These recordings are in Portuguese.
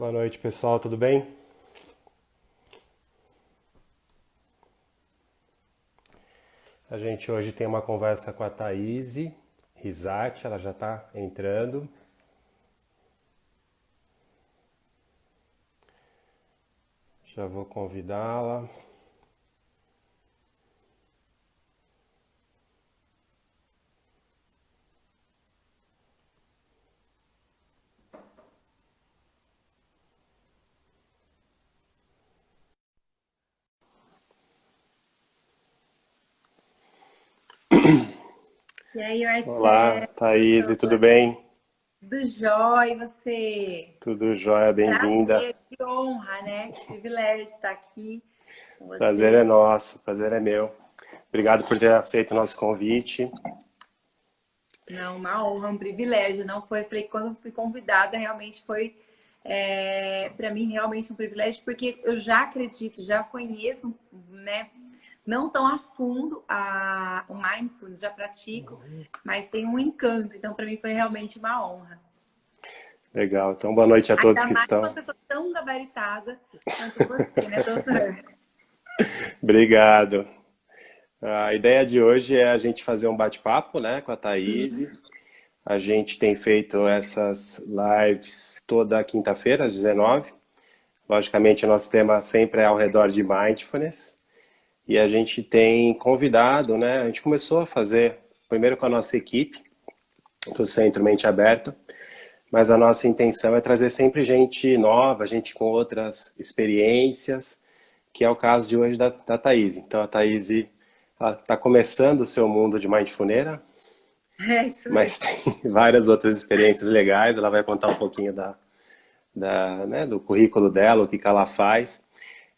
Boa noite, pessoal, tudo bem? A gente hoje tem uma conversa com a Thaís Risati, ela já está entrando. Já vou convidá-la. E aí, Olá, Marcelo, Thaís, tudo bem? do jóia, e você? Tudo jóia, bem-vinda. Prazer, que honra, né? Que privilégio estar aqui com Prazer é você. nosso, prazer é meu. Obrigado por ter aceito o nosso convite. Não, uma honra, um privilégio. Não foi, falei, quando fui convidada, realmente foi, para mim, realmente um privilégio, porque eu já acredito, já conheço, né? Não tão a fundo o Mindfulness, já pratico, mas tem um encanto. Então, para mim, foi realmente uma honra. Legal, então boa noite a todos Ainda que mais uma estão. pessoa tão gabaritada quanto você, né, doutor? Obrigado. A ideia de hoje é a gente fazer um bate-papo, né, com a Thaís. Sim, A gente tem feito essas lives toda quinta-feira, às 19. Logicamente, o nosso tema sempre é ao redor de mindfulness. E a gente tem convidado, né? A gente começou a fazer primeiro com a nossa equipe do Centro Mente Aberta, mas a nossa intenção é trazer sempre gente nova, gente com outras experiências, que é o caso de hoje da Thaís. Então, a Thaís está começando o seu mundo de mindfulness, é isso mas mesmo. tem várias outras experiências legais. Ela vai contar um pouquinho né, do currículo dela, o que ela faz.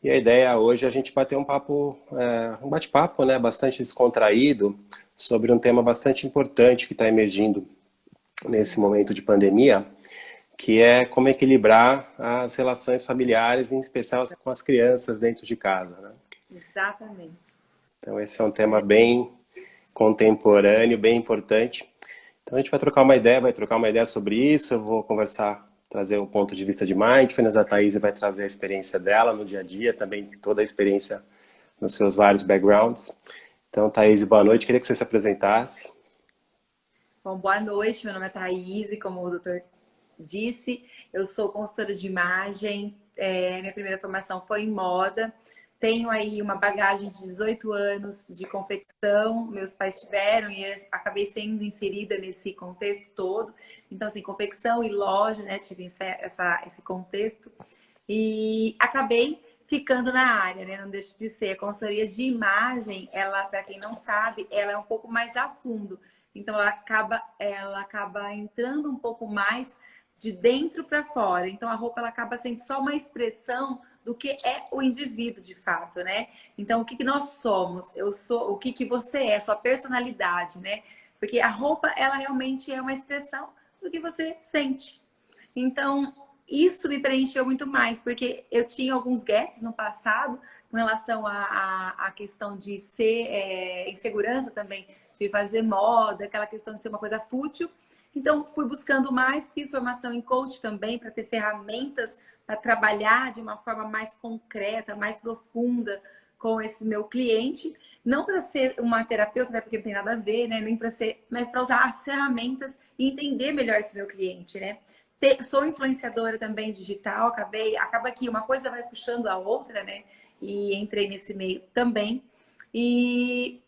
E a ideia hoje é a gente bater um papo, um bate-papo, né, bastante descontraído sobre um tema bastante importante que está emergindo nesse Sim, momento de pandemia, que é como equilibrar as relações familiares, em especial com as crianças dentro de casa, né? exatamente. Então esse é um tema bem contemporâneo, bem importante. Então a gente vai trocar uma ideia sobre isso. Eu vou conversar, trazer o ponto de vista de mindfulness. A Thaís vai trazer a experiência dela no dia a dia, também toda a experiência nos seus vários backgrounds. Então, Thaís, boa noite. Queria que você se apresentasse. Bom, boa noite. Meu nome é Thaís, e como o doutor disse, eu sou consultora de imagem. Minha primeira formação foi em moda. Tenho aí uma bagagem de 18 anos de confecção. Meus pais tiveram e eu acabei sendo inserida nesse contexto todo. Então, assim, confecção e loja, né? Tive esse contexto. E acabei ficando na área, né? Não deixa de ser. A consultoria de imagem, ela, para quem não sabe, ela é um pouco mais a fundo. Então, ela acaba entrando um pouco mais de dentro para fora. Então, a roupa ela acaba sendo só uma expressão do que é o indivíduo de fato, né? Então, o que nós somos? Eu sou, o que você é, sua personalidade, né? Porque a roupa, ela realmente é uma expressão do que você sente. Então, isso me preencheu muito mais, porque eu tinha alguns gaps no passado com relação à questão de ser insegurança também, de fazer moda, aquela questão de ser uma coisa fútil. Então, fui buscando mais, fiz formação em coach também, para ter ferramentas para trabalhar de uma forma mais concreta, mais profunda com esse meu cliente. Não para ser uma terapeuta, até porque não tem nada a ver, né? Nem para ser, mas para usar as ferramentas e entender melhor esse meu cliente, né? Sou influenciadora também digital, acaba que uma coisa vai puxando a outra, né? E entrei nesse meio também. E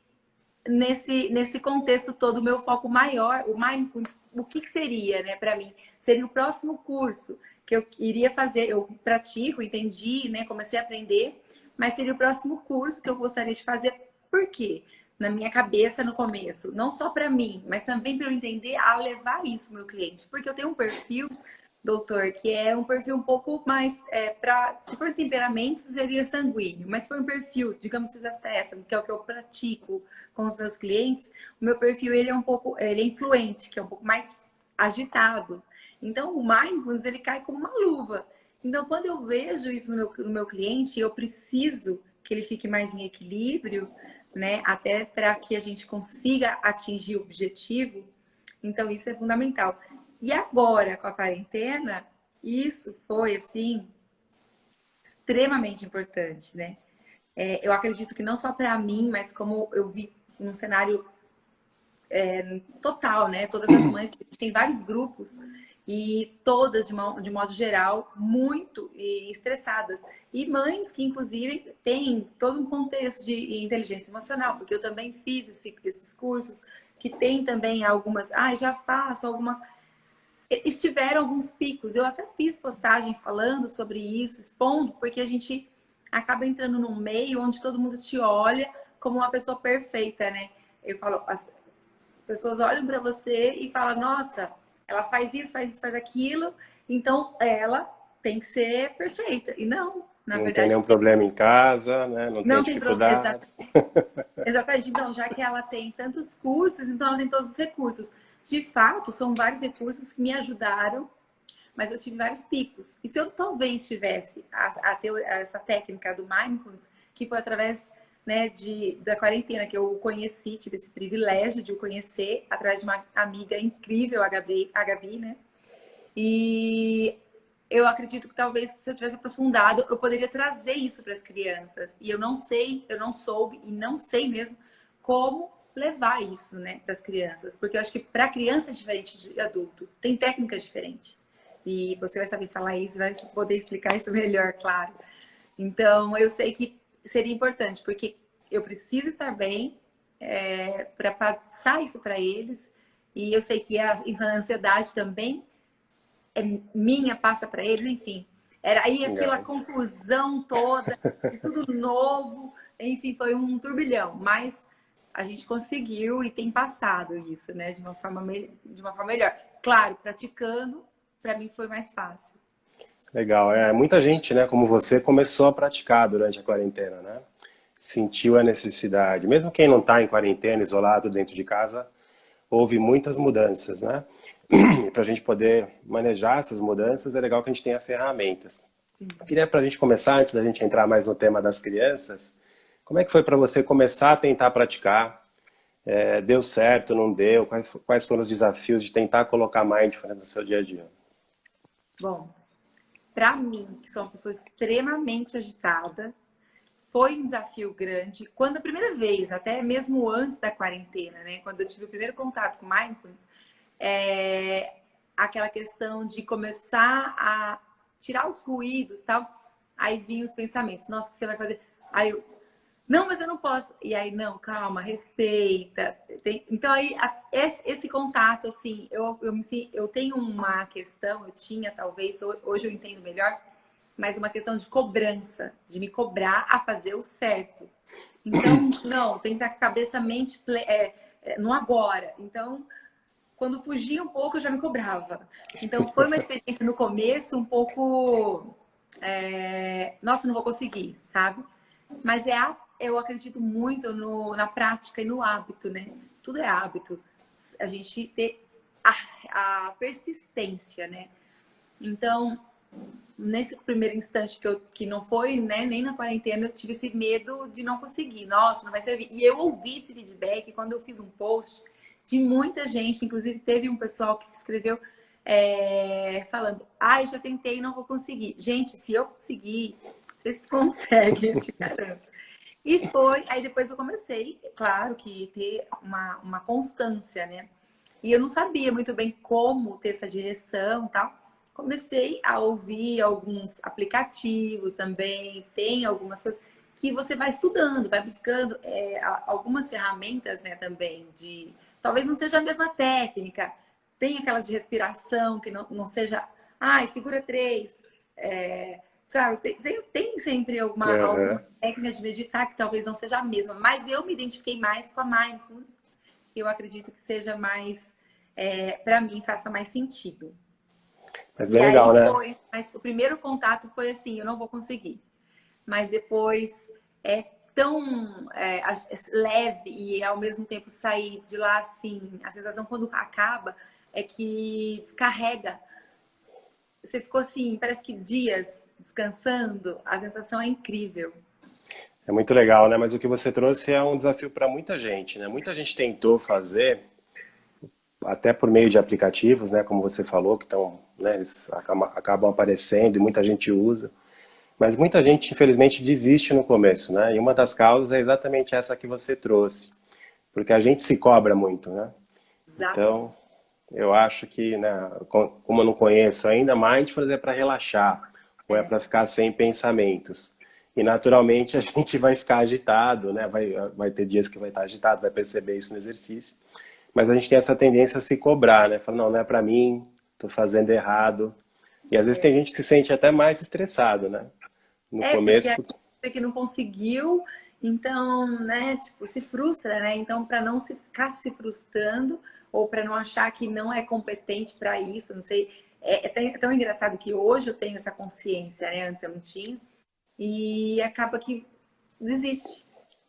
nesse contexto todo, o meu foco maior, o Mindfulness, o que seria, né, para mim? Seria o próximo curso que eu iria fazer. Eu pratico, entendi, né? Comecei a aprender, mas seria o próximo curso que eu gostaria de fazer. Por quê? Na minha cabeça no começo, não só para mim, mas também para eu entender a levar isso ao meu cliente, porque eu tenho um perfil, doutor, que é um perfil um pouco mais para, se for temperamento, seria sanguíneo, mas se for um perfil, digamos que acessa, que é o que eu pratico com os meus clientes, o meu perfil ele é um pouco, ele é influente, que é um pouco mais agitado. Então o mindfulness ele cai como uma luva. Então quando eu vejo isso no meu cliente, eu preciso que ele fique mais em equilíbrio, né? Até para que a gente consiga atingir o objetivo. Então, isso é fundamental. E agora, com a quarentena, isso foi, assim, extremamente importante, né? Eu acredito que não só para mim, mas como eu vi num cenário total, né? Todas as mães, a gente tem vários grupos e todas, de modo geral, muito estressadas. E mães que, inclusive, têm todo um contexto de inteligência emocional, porque eu também fiz esses cursos, que tem também algumas, já faço alguma. Estiveram alguns picos. Eu até fiz postagem falando sobre isso, expondo, porque a gente acaba entrando num meio onde todo mundo te olha como uma pessoa perfeita, né? Eu falo, as pessoas olham para você e falam, nossa, ela faz isso, faz aquilo, então ela tem que ser perfeita. E não, na Não tem verdade, nenhum problema em casa, né? Não tem não tem problema. dificuldades. Exatamente. Então, já que ela tem tantos cursos, então ela tem todos os recursos. De fato, são vários recursos que me ajudaram, mas eu tive vários picos. E se eu talvez tivesse a ter essa técnica do mindfulness, que foi através, né, da quarentena que eu o conheci, tive esse privilégio de o conhecer através de uma amiga incrível, a Gabi, né? E eu acredito que talvez se eu tivesse aprofundado, eu poderia trazer isso para as crianças. E eu não sei, eu não soube e não sei mesmo como levar isso, né, para as crianças, porque eu acho que para criança é diferente de adulto, tem técnica diferente. E você vai saber falar isso, vai poder explicar isso melhor, claro. Então, eu sei que seria importante, porque eu preciso estar bem para passar isso para eles. E eu sei que a ansiedade também minha, passa para eles, enfim. Era aí aquela Legal. confusão toda, de tudo novo, enfim, foi um turbilhão. Mas a gente conseguiu e tem passado isso, né, de uma forma melhor. Claro, praticando, para mim foi mais fácil. Legal. Muita gente, né, como você, começou a praticar durante a quarentena, né? Sentiu a necessidade. Mesmo quem não está em quarentena, isolado dentro de casa, houve muitas mudanças, né? E para a gente poder manejar essas mudanças, é legal que a gente tenha ferramentas. Queria, para a gente começar, antes da gente entrar mais no tema das crianças, como é que foi para você começar a tentar praticar? Deu certo, não deu? Quais foram os desafios de tentar colocar mindfulness no seu dia a dia? Bom, para mim, que sou uma pessoa extremamente agitada, foi um desafio grande. Quando a primeira vez, até mesmo antes da quarentena, né? Quando eu tive o primeiro contato com mindfulness, aquela questão de começar a tirar os ruídos, tal. Aí vinham os pensamentos: nossa, o que você vai fazer? Aí eu, não, mas eu não posso. E aí, não, calma, respeita. Então aí esse contato, assim, eu tenho uma questão, eu tinha talvez, hoje eu entendo melhor, mas uma questão de cobrança, de me cobrar a fazer o certo. Então, não, tem que estar com a cabeça, mente no agora. Então, quando fugia um pouco, eu já me cobrava. Então, foi uma experiência no começo um pouco. Nossa, não vou conseguir, sabe? Mas eu acredito muito na prática e no hábito, né? Tudo é hábito. A gente ter a persistência, né? Então, nesse primeiro instante que não foi, né, nem na quarentena, eu tive esse medo de não conseguir. Nossa, não vai servir. E eu ouvi esse feedback quando eu fiz um post de muita gente, inclusive teve um pessoal que escreveu falando, eu já tentei e não vou conseguir. Gente, se eu conseguir, vocês conseguem, eu te garanto. E foi, aí depois eu comecei, claro, que ter uma constância, né? E eu não sabia muito bem como ter essa direção e tal. Comecei a ouvir alguns aplicativos também, tem algumas coisas que você vai estudando, vai buscando algumas ferramentas, né, também de talvez não seja a mesma técnica, tem aquelas de respiração que não seja, segura três, sabe, tem sempre alguma Aham. técnica de meditar que talvez não seja a mesma, mas eu me identifiquei mais com a mindfulness, que eu acredito que seja mais, para mim, faça mais sentido. Mas E bem aí legal, né? foi, mas o primeiro contato foi assim, eu não vou conseguir. Mas depois é tão leve e ao mesmo tempo sair de lá assim, a sensação quando acaba é que descarrega. Você ficou assim, parece que dias descansando, a sensação é incrível. É muito legal, né? Mas o que você trouxe é um desafio para muita gente, né? Muita gente tentou fazer, até por meio de aplicativos, né, como você falou, que estão, né, eles acabam aparecendo e muita gente usa. Mas muita gente, infelizmente, desiste no começo, né? E uma das causas é exatamente essa que você trouxe, porque a gente se cobra muito, né? Exatamente. Então, eu acho que, né, como eu não conheço ainda, mindfulness é para relaxar, ou é É, para ficar sem pensamentos. E naturalmente a gente vai ficar agitado, né? Vai ter dias que vai estar agitado, vai perceber isso no exercício. Mas a gente tem essa tendência a se cobrar, né? Falar, não, não é para mim, estou fazendo errado. E às vezes tem gente que se sente até mais estressado, né? No porque começo, a pessoa que não conseguiu, então, né, tipo, se frustra, né? Então, para não se ficar se frustrando ou para não achar que não é competente para isso, não sei. É tão engraçado que hoje eu tenho essa consciência, né? Antes eu não tinha. E acaba que desiste.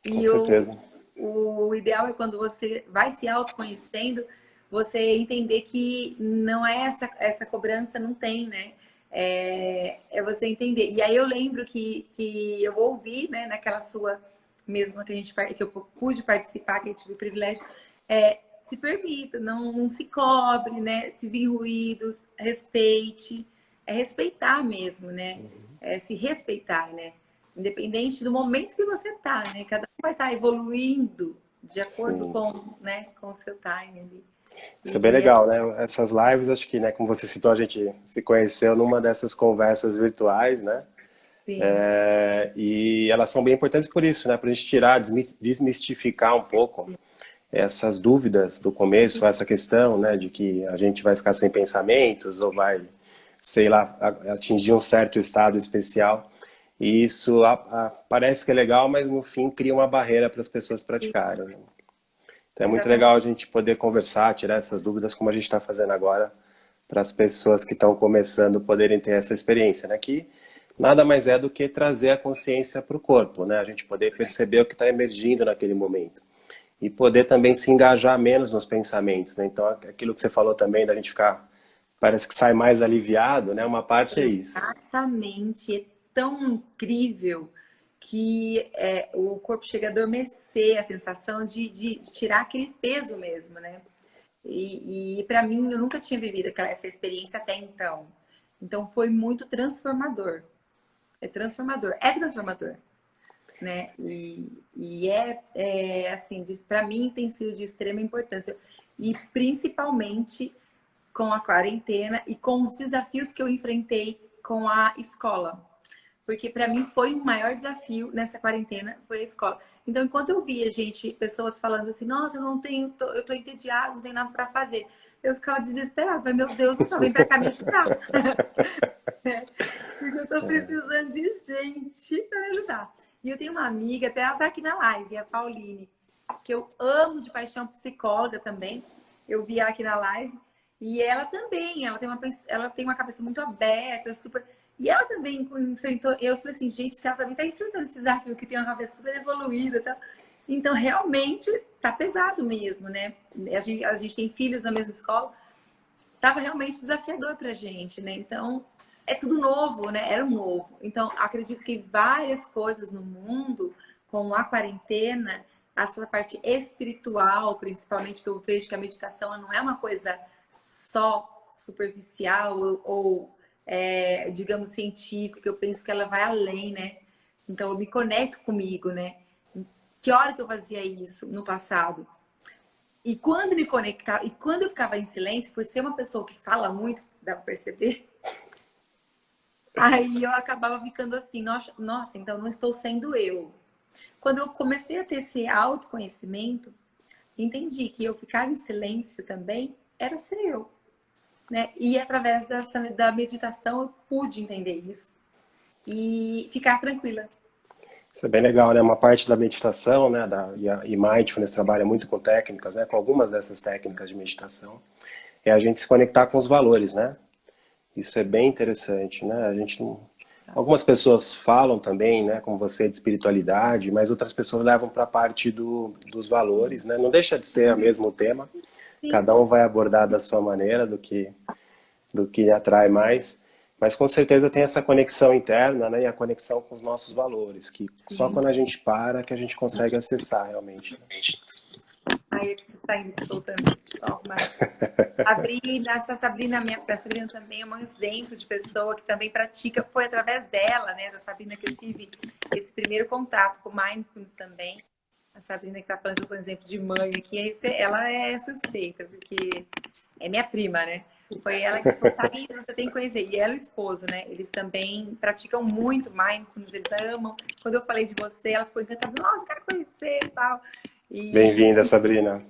com E certeza. o ideal é quando você vai se autoconhecendo, você entender que não é essa cobrança, não tem, né? É você entender. E aí eu lembro que eu ouvi, né, naquela sua mesma que eu pude participar, que eu tive o privilégio, se permita, não se cobre, né? Se vir ruídos, respeite, é respeitar mesmo, né? É se respeitar, né? Independente do momento que você tá, né? Cada um vai estar evoluindo de acordo Sim. com, né, com o seu time ali. Isso é bem E é legal, né? Essas lives, acho que, né, como você citou, a gente se conheceu numa dessas conversas virtuais, né? assim, E elas são bem importantes por isso, né? Para a gente tirar, desmistificar um pouco essas dúvidas do começo, essa questão, né, de que a gente vai ficar sem pensamentos ou vai, sei lá, atingir um certo estado especial. E isso parece que é legal, mas no fim cria uma barreira para as pessoas sim, praticarem, né? Então é muito legal a exatamente. gente poder conversar, tirar essas dúvidas, como a gente está fazendo agora, para as pessoas que estão começando poderem ter essa experiência, né? Que nada mais é do que trazer a consciência para o corpo, né? A gente poder perceber o que está emergindo naquele momento e poder também se engajar menos nos pensamentos, né? Então aquilo que você falou também da gente ficar, parece que sai mais aliviado, né? Uma parte é isso. Exatamente. É tão incrível que o corpo chega a adormecer, a sensação de tirar aquele peso mesmo, né? E para mim, eu nunca tinha vivido essa experiência até então. Então foi muito transformador. É transformador. É transformador, né? Assim, para mim tem sido de extrema importância. E principalmente com a quarentena e com os desafios que eu enfrentei com a escola. Porque para mim foi o maior desafio nessa quarentena, foi a escola. Então, enquanto eu via pessoas falando assim, nossa, eu não tenho, eu tô entediado, não tenho nada para fazer. Eu ficava desesperada, falei, meu Deus do céu, vem para cá me ajudar. Porque eu tô precisando de gente para me ajudar. E eu tenho uma amiga, até ela tá aqui na live, a Pauline, que eu amo de paixão, psicóloga também. Eu vi ela aqui na live. E ela também, ela tem uma cabeça muito aberta, super. E ela também enfrentou. Eu falei assim, gente, se ela também está enfrentando esse desafio, que tem uma cabeça super evoluída e tal. Então, realmente, tá pesado mesmo, né? A gente tem filhos na mesma escola. Tava realmente desafiador pra gente, né? Então, é tudo novo, né? Era um novo. Então, acredito que várias coisas no mundo, com a quarentena, essa parte espiritual, principalmente, que eu vejo que a meditação não é uma coisa só superficial ou digamos, científica. Eu penso que ela vai além, né? Então, eu me conecto comigo, né? Que hora que eu fazia isso no passado? E quando me conectava, e quando eu ficava em silêncio, por ser uma pessoa que fala muito, dá pra perceber, aí eu acabava ficando assim, nossa, então não estou sendo eu. Quando eu comecei a ter esse autoconhecimento, entendi que eu ficar em silêncio também era ser eu, né? E através da meditação eu pude entender isso e ficar tranquila. Isso é bem legal, né? Uma parte da meditação, né? E mindfulness trabalha muito com técnicas, né? Com algumas dessas técnicas de meditação. É a gente se conectar com os valores, né? Isso é bem interessante, né? A gente não... Algumas pessoas falam também, né, como você, de espiritualidade, mas outras pessoas levam para a parte dos valores, né? Não deixa de ser o mesmo tema, Sim, cada um vai abordar da sua maneira, do que lhe atrai mais, mas com certeza tem essa conexão interna, né, e a conexão com os nossos valores, que só sim. quando a gente para que a gente consegue acessar realmente, né? Aí eu tá indo soltando só mais. A Sabrina também é um exemplo de pessoa que também pratica. Foi através dela, né, da Sabrina, que eu tive esse primeiro contato com Mindfulness também. A Sabrina que tá falando que eu sou um exemplo de mãe aqui, ela é suspeita, porque é minha prima, né? Foi ela que falou, Thaís, você tem que conhecer. E ela e o esposo, né? Eles também praticam muito Mindfulness, eles amam. Quando eu falei de você, ela ficou encantada. Nossa, quero conhecer e tal. E Bem-vinda, Sabrina.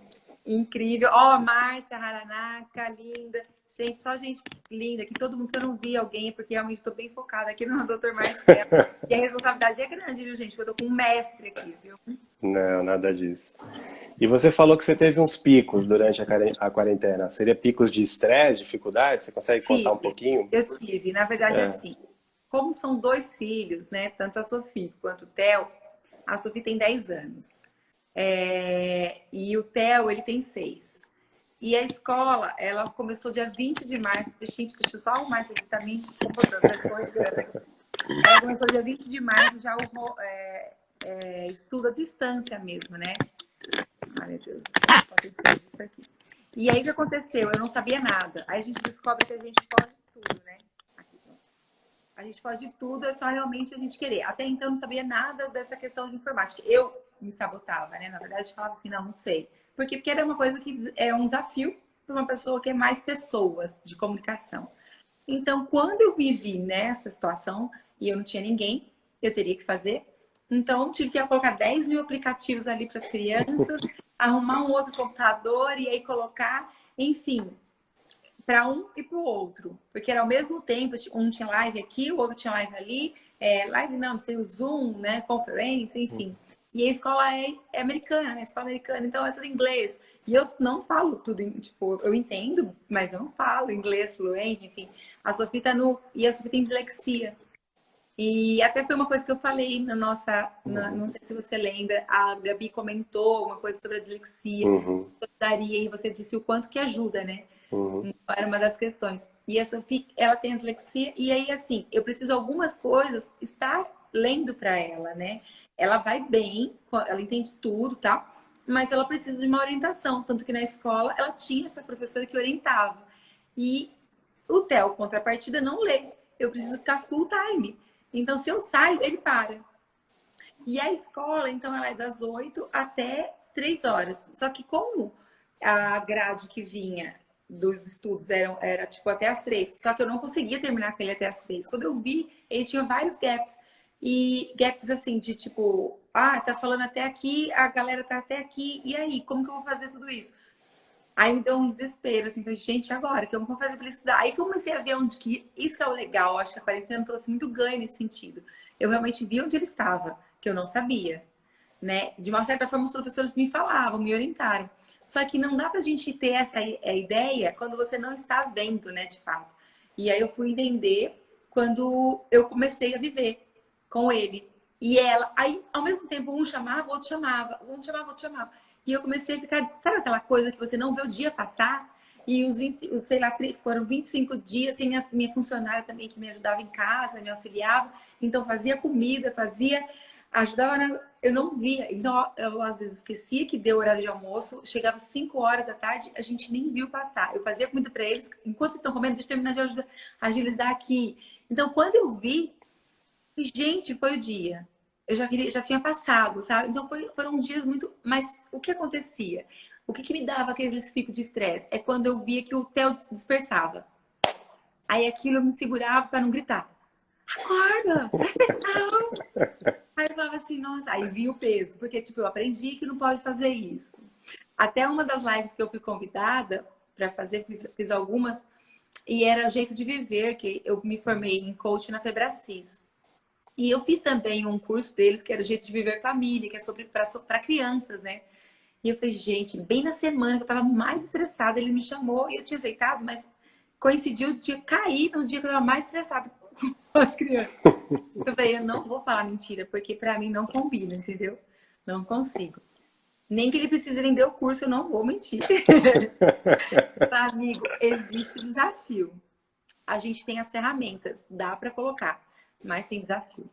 incrível. Ó, Márcia Haranaka, linda. Gente, só gente linda, que todo mundo, se eu não vi alguém, é porque realmente estou bem focada aqui no Dr. Marcelo. E a responsabilidade é grande, viu, gente? Porque eu tô com um mestre aqui, viu? Não, nada disso. E você falou que você teve uns picos durante a quarentena. Seria picos de estresse, dificuldade? Você consegue contar um Tive, pouquinho? eu tive. Na verdade, É. assim, como são dois filhos, né? Tanto a Sofia quanto o Theo, a Sofia tem 10 anos. E o Theo, ele tem 6. E a escola, ela começou dia 20 de março. Deixa eu só arrumar isso aqui, tá me incomodando. Ela começou dia 20 de março, já estudo à distância mesmo, né? Ai, meu Deus, pode ser isso aqui. E aí o que aconteceu? Eu não sabia nada. Aí a gente descobre que a gente pode tudo, né? Aqui, pronto. A gente pode tudo, é só realmente a gente querer. Até então eu não sabia nada dessa questão de informática. Eu me sabotava, né? Na verdade, falava assim, não sei. Porque era uma coisa que é um desafio para uma pessoa que é mais pessoas de comunicação. Então, quando eu me vi nessa situação e eu não tinha ninguém, eu teria que fazer. Então, eu tive que colocar 10 mil aplicativos ali para as crianças, arrumar um outro computador e aí colocar, enfim, para um e para o outro. Porque era ao mesmo tempo, um tinha live aqui, o outro tinha live ali, live não sei, o Zoom, né, conferência, enfim. E a escola é americana, né? Escola americana, então é tudo em inglês. E eu não falo tudo, tipo, eu entendo, mas eu não falo inglês fluente, enfim. A Sofia tá no. E a Sofia tem dislexia. E até foi uma coisa que eu falei na nossa. Não sei se você lembra, a Gabi comentou uma coisa sobre a dislexia, Uhum, daria, e você disse o quanto que ajuda, né? uhum, Então, era uma das questões. E a Sofia, ela tem dislexia, e aí, assim, eu preciso algumas coisas estar lendo para ela, né? Ela vai bem, ela entende tudo, tá? Mas ela precisa de uma orientação. Tanto que na escola ela tinha essa professora que orientava. E o Theo, contrapartida, não lê. Eu preciso ficar full time. Então, se eu saio, ele para. E a escola, então, ela é das 8 até 3 horas. Só que como a grade que vinha dos estudos era tipo até as 3, só que eu não conseguia terminar com ele até as 3. Quando eu vi, ele tinha vários gaps. E gaps assim, de tipo, tá falando até aqui, a galera tá até aqui, e aí, como que eu vou fazer tudo isso? Aí me deu um desespero, assim, falei, gente, agora, que eu vou fazer pra ele estudar? Aí que eu comecei a ver onde que, isso que é o legal, acho que a quarentena trouxe muito ganho nesse sentido. Eu realmente vi onde ele estava, que eu não sabia, né? De uma certa forma, os professores me falavam, me orientaram. Só que não dá pra gente ter essa ideia quando você não está vendo, né, de fato. E aí eu fui entender quando eu comecei a viver com ele. E ela, aí ao mesmo tempo um chamava, o outro chamava, um chamava, o outro chamava. E eu comecei a ficar, sabe aquela coisa que você não vê o dia passar? E os 20, sei lá, foram 25 dias sem minha funcionária também que me ajudava em casa, me auxiliava. Então fazia comida, ajudava eu não via. Então eu às vezes esquecia que deu horário de almoço, chegava 5 horas da tarde, a gente nem viu passar. Eu fazia comida para eles, enquanto vocês estão comendo, deixa eu terminar de agilizar aqui. Então quando eu vi, gente, foi o dia. Eu já tinha passado, sabe? Então foram dias muito. Mas o que acontecia? O que me dava aqueles picos de estresse? É quando eu via que o Theo dispersava. Aí aquilo me segurava para não gritar. Acorda, presta atenção. Aí eu falava assim, nossa, aí vinha o peso, porque tipo, eu aprendi que não pode fazer isso. Até uma das lives que eu fui convidada para fazer, fiz algumas, e era Jeito de Viver, que eu me formei em coach na Febracis. E eu fiz também um curso deles, que era o Jeito de Viver Família, que é sobre para crianças, né? E eu falei, gente, bem na semana que eu tava mais estressada, ele me chamou e eu tinha aceitado, mas coincidiu de cair no dia que eu tava mais estressada com as crianças. Então eu falei, eu não vou falar mentira, porque pra mim não combina, entendeu? Não consigo. Nem que ele precise vender o curso, eu não vou mentir. Amigo, existe desafio. A gente tem as ferramentas, dá pra colocar, mas tem desafio.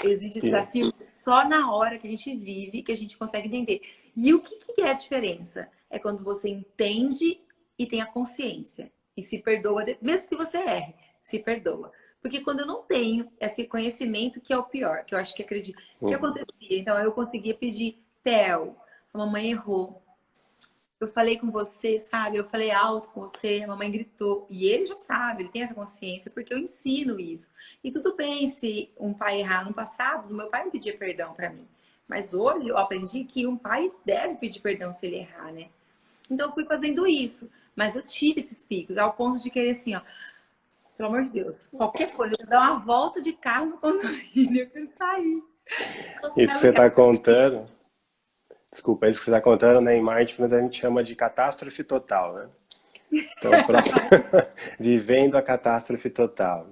Existe E- desafio só na hora que a gente vive, que a gente consegue entender. E o que, que é a diferença? É quando você entende e tem a consciência. E se perdoa, mesmo que você erre, se perdoa. Porque quando eu não tenho esse conhecimento, que é o pior, que eu acho que acredito. O que Uhum. acontecia? Então eu conseguia pedir, Theo, a mamãe errou. Eu falei com você, sabe? Eu falei alto com você, a mamãe gritou. E ele já sabe, ele tem essa consciência, porque eu ensino isso. E tudo bem se um pai errar. No passado, meu pai não pedia perdão pra mim. Mas hoje eu aprendi que um pai deve pedir perdão se ele errar, né? Então eu fui fazendo isso. Mas eu tive esses picos, ao ponto de querer assim, ó, pelo amor de Deus, qualquer coisa, eu dar uma volta de carro no condomínio, eu quero sair. Isso que você está contando, desculpa, isso que você está contando, né, em Mindfulness a gente chama de catástrofe total, né? Então, vivendo a catástrofe total.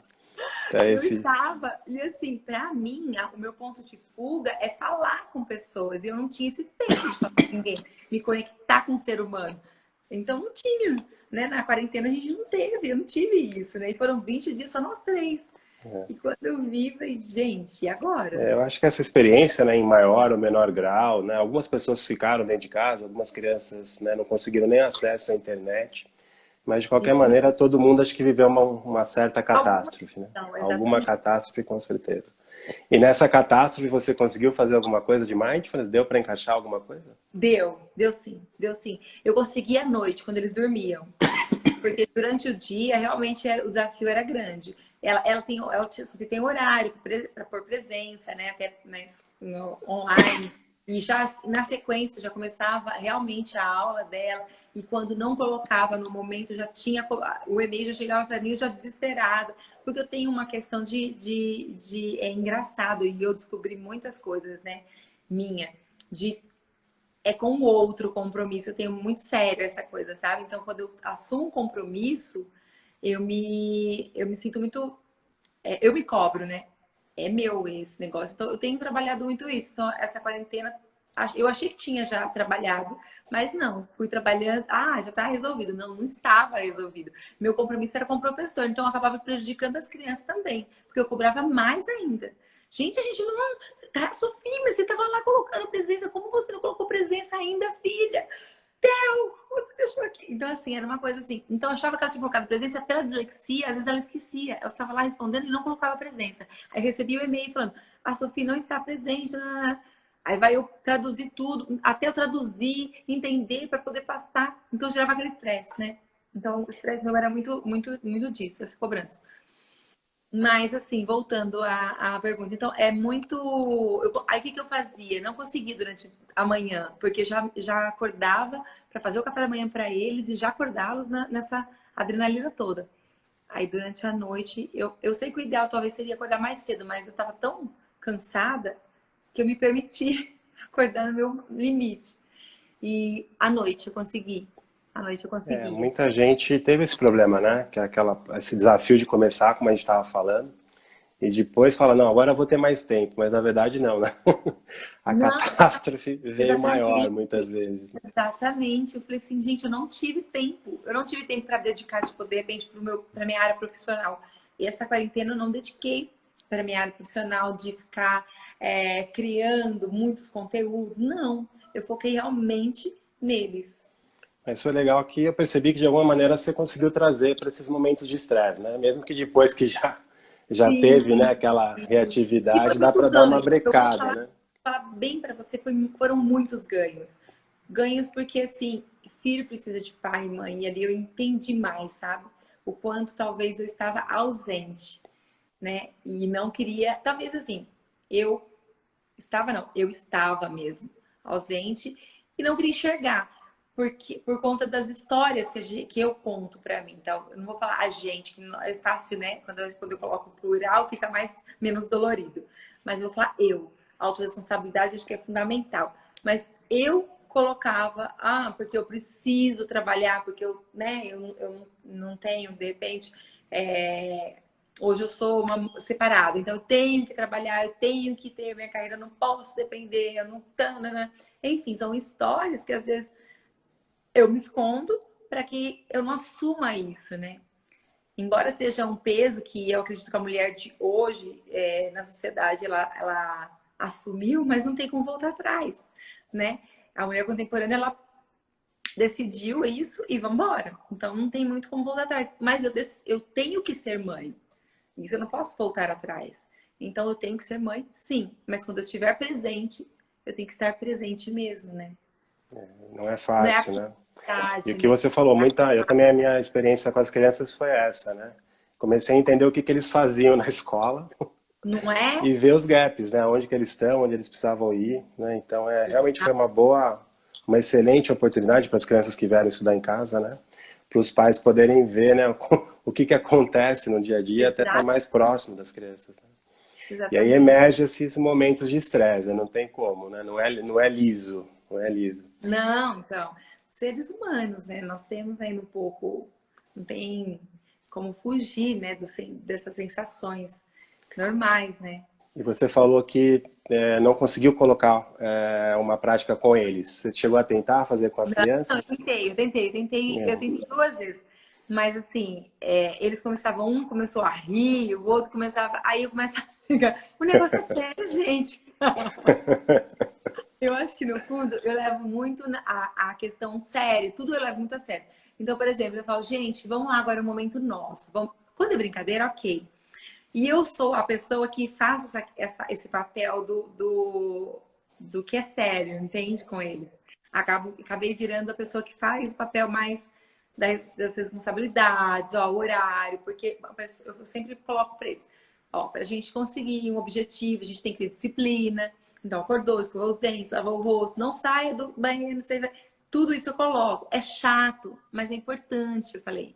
Então, Eu esse, estava, e assim, pra mim, o meu ponto de fuga é falar com pessoas. E eu não tinha esse tempo de falar com ninguém, me conectar com o ser humano. Então não tinha, né? Na quarentena a gente não teve, eu não tive isso, né? E foram 20 dias só nós três. E quando eu vi, falei, gente, e agora? eu acho que essa experiência, né, em maior ou menor grau, né, algumas pessoas ficaram dentro de casa, algumas crianças, né, não conseguiram nem acesso à internet, mas de qualquer E maneira todo mundo acho que viveu uma certa alguma catástrofe, né? questão, Alguma exatamente. catástrofe com certeza. E nessa catástrofe você conseguiu fazer alguma coisa de mindfulness? Deu para encaixar alguma coisa? Deu sim, deu sim. Eu consegui à noite, quando eles dormiam. Porque durante o dia, realmente, o desafio era grande. Tem horário para pôr presença, né? Até online. E já na sequência já começava realmente a aula dela. E quando não colocava no momento, já tinha o e-mail já chegava para mim, eu já desesperada. Porque eu tenho uma questão é engraçado, e eu descobri muitas coisas, né? Minha, de é com o outro compromisso. Eu tenho muito sério essa coisa, sabe? Então, quando eu assumo um compromisso, eu me sinto muito. Eu me cobro, né? É meu esse negócio. Então, eu tenho trabalhado muito isso. Então, essa quarentena, eu achei que tinha já trabalhado, mas não. Fui trabalhando. Ah, já está resolvido. Não, não estava resolvido. Meu compromisso era com o professor, então eu acabava prejudicando as crianças também, porque eu cobrava mais ainda. Gente, a gente não. Tá, Sofia, mas você estava lá colocando presença. Como você não colocou presença ainda, filha? Theo, você deixou aqui. Então, assim, era uma coisa assim. Então, eu achava que ela tinha colocado presença pela dislexia, às vezes ela esquecia. Eu ficava lá respondendo e não colocava presença. Aí recebi o e-mail falando: a Sofia não está presente. Aí vai eu traduzir tudo, até eu traduzir, entender para poder passar. Então, gerava aquele estresse, né? Então, o estresse meu era muito, muito, muito disso, essa cobrança. Mas, assim, voltando à pergunta. Então, é muito. Aí, o que que eu fazia? Não consegui durante a manhã, porque já acordava para fazer o café da manhã para eles e já acordá-los nessa adrenalina toda. Aí, durante a noite, eu sei que o ideal talvez seria acordar mais cedo, mas eu estava tão cansada que eu me permiti acordar no meu limite. E à noite eu consegui. À noite eu conseguia. Muita gente teve esse problema, né? Que é esse desafio de começar, como a gente estava falando, e depois fala, não, agora eu vou ter mais tempo, mas na verdade não, né? A Não, catástrofe veio maior exatamente. muitas vezes. Exatamente. Eu falei assim, gente, eu não tive tempo. Eu não tive tempo para dedicar, tipo, de repente, para minha área profissional. E essa quarentena eu não dediquei para minha área profissional de ficar criando muitos conteúdos. Não. Eu foquei realmente neles. Mas foi legal que eu percebi que de alguma maneira você conseguiu trazer para esses momentos de estresse, né? Mesmo que depois que já teve, né, Sim. aquela E foi reatividade, dá muito para dar uma ganho. Eu vou brecada, falar, né? falar bem para você, foram muitos ganhos. Ganhos porque, assim, filho precisa de pai e mãe. E ali eu entendi mais, sabe? O quanto talvez eu estava ausente, né? E não queria. Talvez assim, eu eu estava mesmo ausente e não queria enxergar. Porque, por conta das histórias que eu conto pra mim. Então, eu não vou falar a gente, que é fácil, né? Quando eu coloco plural, fica menos dolorido. Mas eu vou falar eu. Autoresponsabilidade acho que é fundamental. Mas eu colocava, porque eu preciso trabalhar, porque eu não tenho, de repente, hoje eu sou uma separada, então eu tenho que trabalhar, eu tenho que ter minha carreira, eu não posso depender, eu não. Enfim, são histórias que às vezes eu me escondo para que eu não assuma isso, né? embora seja um peso que eu acredito que a mulher de hoje, na sociedade, ela assumiu, mas não tem como voltar atrás, né? A mulher contemporânea, ela decidiu isso e vamos embora. Então não tem muito como voltar atrás. Mas eu tenho que ser mãe. Isso eu não posso voltar atrás. Então eu tenho que ser mãe, sim. Mas quando eu estiver presente, eu tenho que estar presente mesmo, né? Não é Não é a fácil, né? E o vontade, que né? você falou, eu também, a minha experiência com as crianças foi essa, né? Comecei a entender o que eles faziam na escola Não é? e ver os gaps, né? Onde que eles estão, onde eles precisavam ir, né? Então, realmente foi uma excelente oportunidade para as crianças que vieram estudar em casa, né? Para os pais poderem ver, né, o que acontece no dia a dia, até estar Exato, mais próximo das crianças, né? E aí exatamente. emerge esses momentos de estresse, né? Não tem como, né? Não é liso, não é liso. Não, então, seres humanos, né? Nós temos ainda um pouco, não tem como fugir, né, dessas sensações normais, né? E você falou que não conseguiu colocar uma prática com eles. Você chegou a tentar fazer com as Não, crianças? eu tentei 2 vezes. Mas assim, eles começavam, um começou a rir, o outro começava, aí eu começava a ficar, o negócio é sério, gente. Eu acho que no fundo eu levo muito a questão séria, tudo eu levo muito a sério. Então, por exemplo, eu falo, gente, vamos lá agora, é um momento nosso. Vamos... Quando é brincadeira, ok. E eu sou a pessoa que faz esse papel do que é sério, entende? Com eles. Acabei virando a pessoa que faz o papel mais das responsabilidades, ó, o horário, porque eu sempre coloco para eles, ó, para a gente conseguir um objetivo, a gente tem que ter disciplina. Então, acordou, escovou os dentes, lavou o rosto, não saia do banheiro, não sei, tudo isso eu coloco. É chato, mas é importante, eu falei.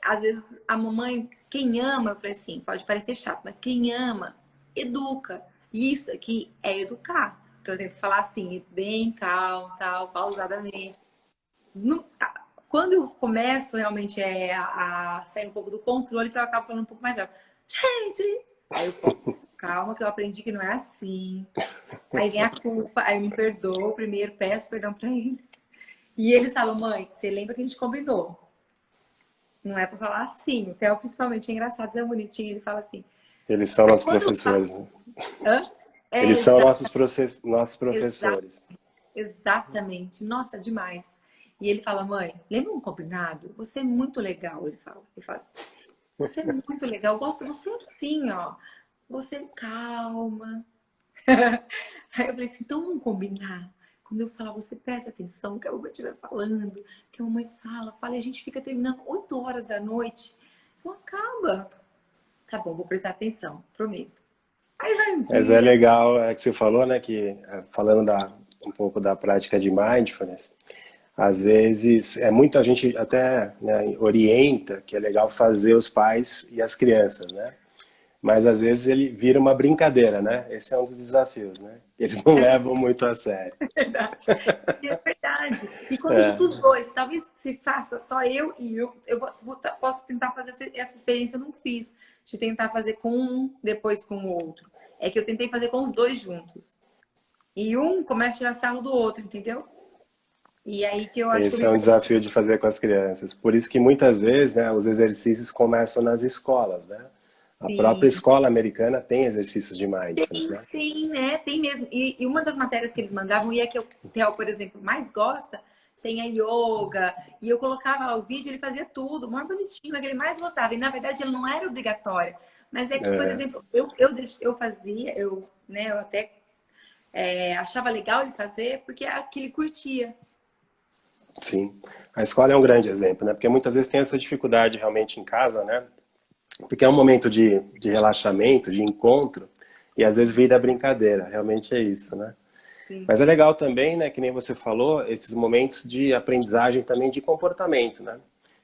Às vezes a mamãe, quem ama, eu falei assim, pode parecer chato, mas quem ama, educa. E isso aqui é educar. Então eu tento falar assim, bem calmo, tal, pausadamente. Quando eu começo realmente a sair um pouco do controle, que eu acabo falando um pouco mais alto. Gente! Aí eu falo, calma, que eu aprendi que não é assim. Aí vem a culpa, aí eu me perdoo primeiro, peço perdão pra eles. E eles falam, mãe, você lembra que a gente combinou? Não é pra falar assim. O Theo, principalmente, é engraçado, é bonitinho. Ele fala assim. Eles são Aí nossos quando eu professores, né? Hã? É Eles são exa nossos exa professores. exatamente. Nossa, demais. E ele fala, mãe, lembra um combinado? Você é muito legal, ele fala. Ele fala assim, você é muito legal. Eu gosto de você assim, ó. Você é calma. Aí eu falei assim, então vamos combinar. Quando eu falar, você presta atenção no que a mamãe estiver falando, que a mamãe fala, e a gente fica terminando 8 horas da noite. Não acaba. Tá bom, vou prestar atenção, prometo. Aí vai um Mas é dia. legal, que você falou, né, que falando um pouco da prática de mindfulness, às vezes muita gente até, né, orienta que é legal fazer os pais e as crianças, né? Mas às vezes ele vira uma brincadeira, né? Esse é um dos desafios, né? Eles não levam muito a sério. Verdade. É verdade. E quando É, juntos os dois, talvez se faça só eu e posso tentar fazer essa experiência, eu não fiz. De tentar fazer com um, depois com o outro. É que eu tentei fazer com os dois juntos. E um começa a tirar sarro do outro, entendeu? E aí que eu acho que eu esse me é um perdi. desafio de fazer com as crianças. Por isso que muitas vezes, né, os exercícios começam nas escolas, né? A própria escola americana tem exercícios de mindfulness, né? Tem, né? Tem mesmo. E uma das matérias que eles mandavam, e é que o Theo, por exemplo, mais gosta, tem a yoga. E eu colocava lá o vídeo, ele fazia tudo, o mais bonitinho, é que ele mais gostava. E na verdade ele não era obrigatório. Mas é que, por É, exemplo, eu fazia, né, eu até achava legal ele fazer, porque é aquilo ele curtia. sim. A escola é um grande exemplo, né? Porque muitas vezes tem essa dificuldade realmente em casa, né? Porque é um momento de relaxamento, de encontro, e às vezes vira brincadeira, realmente é isso, né? Sim. Mas é legal também, né, que nem você falou, esses momentos de aprendizagem também de comportamento, né?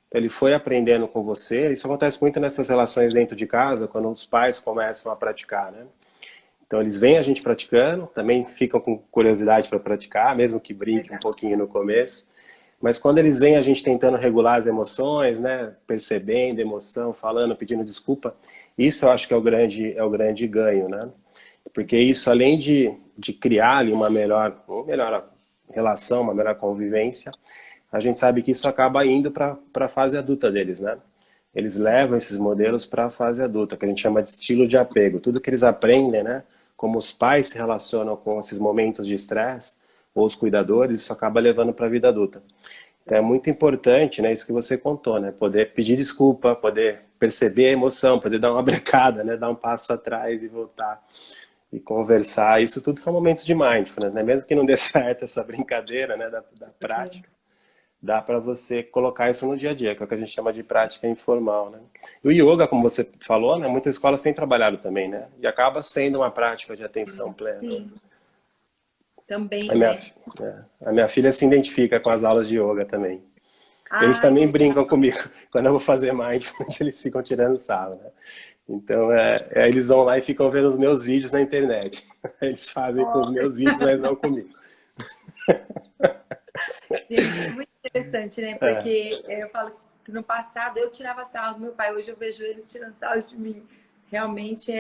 Então ele foi aprendendo com você, isso acontece muito nessas relações dentro de casa, quando os pais começam a praticar, né? Então eles veem a gente praticando, também ficam com curiosidade para praticar, mesmo que brinque um Verdade. pouquinho no começo. Mas quando eles veem a gente tentando regular as emoções, né, percebendo a emoção, falando, pedindo desculpa, isso eu acho que é o grande ganho, né? Porque isso, além de criar ali uma melhor relação, uma melhor convivência, a gente sabe que isso acaba indo para a fase adulta deles, né? eles levam esses modelos para a fase adulta, que a gente chama de estilo de apego. Tudo que eles aprendem, né? Como os pais se relacionam com esses momentos de estresse, ou os cuidadores, isso acaba levando para a vida adulta. Então é muito importante, né, isso que você contou, né, poder pedir desculpa, poder perceber a emoção, poder dar uma brecada, né, dar um passo atrás e voltar e conversar. Isso tudo são momentos de mindfulness, né? Mesmo que não dê certo essa brincadeira, né, da prática, dá para você colocar isso no dia a dia, que é o que a gente chama de prática informal, né? E o yoga, como você falou, né, muitas escolas têm trabalhado também, né? E acaba sendo uma prática de atenção plena. Sim, A também, minha, né? a minha filha se identifica com as aulas de yoga também. Eles Ai, também que brincam comigo. Quando eu vou fazer mindfulness, eles ficam tirando sarro, né? Então, eles vão lá e ficam vendo os meus vídeos na internet. Eles fazem com os legal. meus vídeos, mas não comigo. Gente, é muito interessante, né? Porque eu falo que no passado eu tirava sarro do meu pai, hoje eu vejo eles tirando sarro de mim. Realmente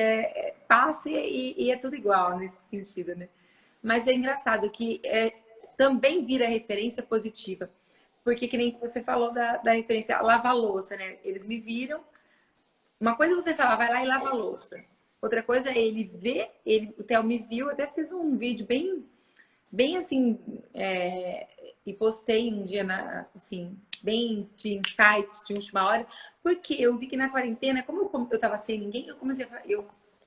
passa e é tudo igual nesse sentido, né? Mas é engraçado que também vira referência positiva. Porque que nem você falou da referência lavar louça, né? Eles me viram. Uma coisa é você falar, vai lá e lava a louça. Outra coisa é ele ver, o Theo me viu, eu até fiz um vídeo bem assim, e postei um dia, assim, bem de insights de última hora, porque eu vi que na quarentena, como eu tava sem ninguém, eu comecei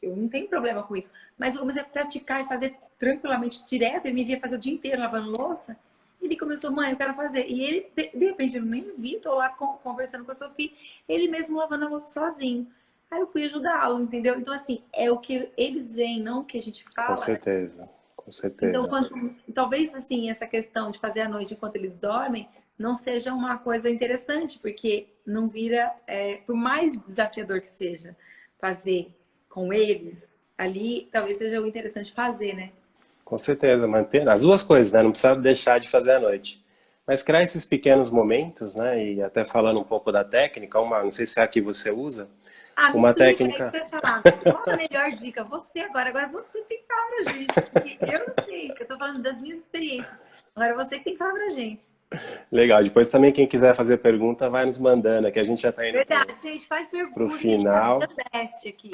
eu não tenho problema com isso, mas eu comecei a praticar e fazer tranquilamente, direto, ele me via fazer o dia inteiro lavando louça, e ele começou, mãe, eu quero fazer. E ele, de repente, eu nem vi, tô lá conversando com a Sofia, ele mesmo lavando a louça sozinho. Aí eu fui ajudá-lo, entendeu? Então, assim, é o que eles veem, não o que a gente Com fala, né? certeza, com Então, certeza. talvez assim, essa questão de fazer à noite enquanto eles dormem não seja uma coisa interessante, porque não vira, por mais desafiador que seja fazer com eles, ali talvez seja o interessante fazer, né? Com certeza, manter as duas coisas, né? Não precisa deixar de fazer à noite. Mas criar esses pequenos momentos, né? E até falando um pouco da técnica, não sei se é a que você usa, Ah, me uma explica aí o técnica. que eu ia falar. Qual a melhor dica? Você agora você tem que falar pra gente, porque eu não sei, eu tô falando das minhas experiências. Agora você que tem que falar pra gente. Legal. Depois também quem quiser fazer pergunta, vai nos mandando, que a gente já está indo Verdade, gente, faz pro pergunta que a gente tá final. the best aqui.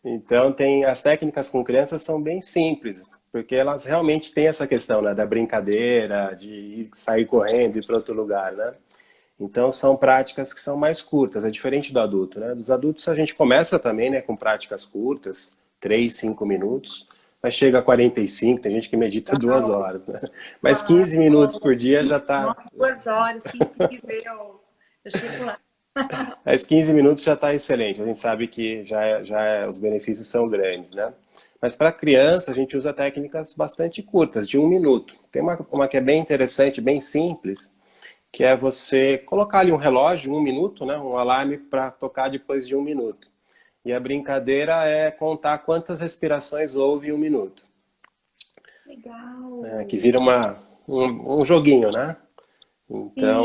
Então, as técnicas com crianças são bem simples, porque elas realmente têm essa questão, né, da brincadeira, de sair correndo e ir para outro lugar, né? Então, são práticas que são mais curtas, é diferente do adulto, né? Dos adultos a gente começa também, né, com práticas curtas, 3, 5 minutos, mas chega a 45, tem gente que medita 2 Uau, horas, né? Mas 15 minutos por dia já está. nossa, 2 horas, que incrível. Eu chego lá. Mas 15 minutos já está excelente. A gente sabe que os benefícios são grandes, né? Mas para criança, a gente usa técnicas bastante curtas, de 1 minuto. Tem uma que é bem interessante, bem simples, que é você colocar ali um relógio, 1 minuto, né? Um alarme para tocar depois de 1 minuto. E a brincadeira é contar quantas respirações houve em 1 minuto. Que Legal. vira um joguinho, né? Sim, Então,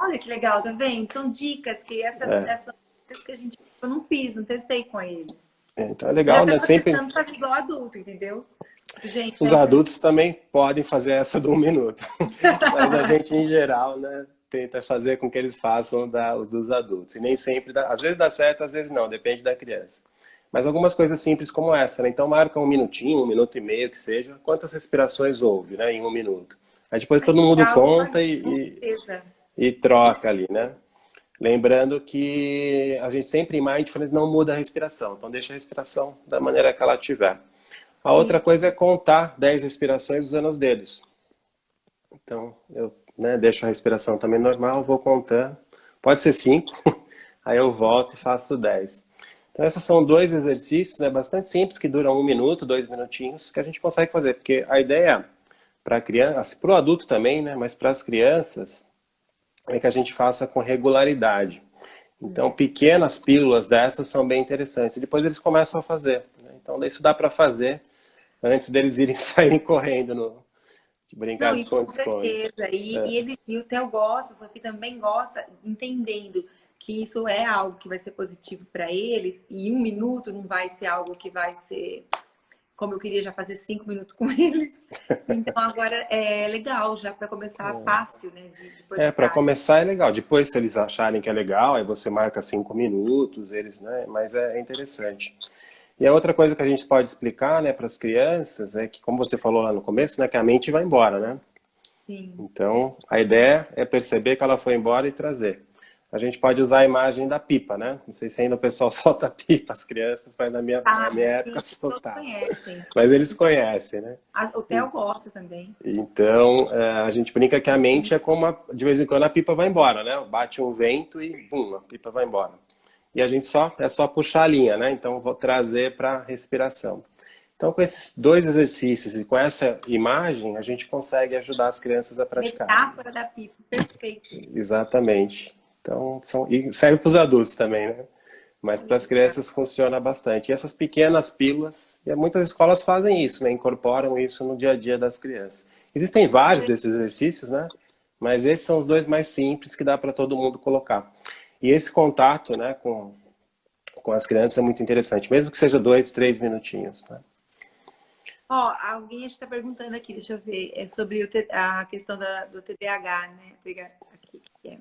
olha que legal, tá vendo? São dicas essas dicas que eu não fiz, não testei com eles. então é Eu já legal, né? tava Sempre testando fazer igual adulto, entendeu? Gente, os adultos também podem fazer essa do 1 minuto, mas a gente, em geral, né, tenta fazer com que eles façam dos adultos. E nem sempre, às vezes dá certo, às vezes não, depende da criança. Mas algumas coisas simples como essa, né? Então marca 1 minutinho, 1 minuto e meio, que seja, quantas respirações houve, né, em 1 minuto. Aí depois ai, todo que mundo legal, vou conta fazer com certeza. e troca ali, né? Lembrando que a gente sempre em mindfulness não muda a respiração, então deixa a respiração da maneira que ela tiver. A outra Sim, coisa é contar 10 respirações usando os dedos. Então, eu, né, deixo a respiração também normal, vou contando. Pode ser 5, aí eu volto e faço 10. Então, esses são 2 exercícios, né, bastante simples, que duram 1 minuto, 2 minutinhos, que a gente consegue fazer. Porque a ideia para a criança, para o adulto também, né, mas para as crianças, é que a gente faça com regularidade. Então, pequenas pílulas dessas são bem interessantes. E depois eles começam a fazer, né? Então, isso dá para fazer antes deles irem saírem correndo de brincar não, de isso com esconde-esconde. certeza. E o Theo gosta, a Sofia também gosta, entendendo que isso é algo que vai ser positivo para eles, e 1 minuto não vai ser algo que vai ser como eu queria já fazer 5 minutos com eles. Então agora é legal já para começar fácil, né, de pôr em Para prática. começar é legal. Depois, se eles acharem que é legal, aí você marca 5 minutos, eles, né? Mas é interessante. E a outra coisa que a gente pode explicar, né, para as crianças é que, como você falou lá no começo, né, que a mente vai embora, né? Sim. Então, a ideia é perceber que ela foi embora e trazer. A gente pode usar a imagem da pipa, né? Não sei se ainda o pessoal solta pipa, as crianças, mas na minha Sabe, sim, época todos soltava. conhecem. Mas eles conhecem, né? O Theo gosta também. Então, a gente brinca que a mente é como, de vez em quando, a pipa vai embora, né? Bate um vento e, bum, a pipa vai embora. E a gente é só puxar a linha, né? Então, vou trazer para a respiração. Então, com esses dois exercícios e com essa imagem, a gente consegue ajudar as crianças a praticarem. Metáfora da pipa, perfeito. Exatamente. Então, e serve para os adultos também, né? Mas para as crianças funciona bastante. E essas pequenas pílulas, e muitas escolas fazem isso, né? Incorporam isso no dia a dia das crianças. Existem vários desses exercícios, né? Mas esses são os dois mais simples que dá para todo mundo colocar. E esse contato, né, com as crianças é muito interessante, mesmo que seja 2, 3 minutinhos, né? Ó, alguém está perguntando aqui, deixa eu ver, é sobre a questão do TDAH, né? Vou pegar aqui, que é.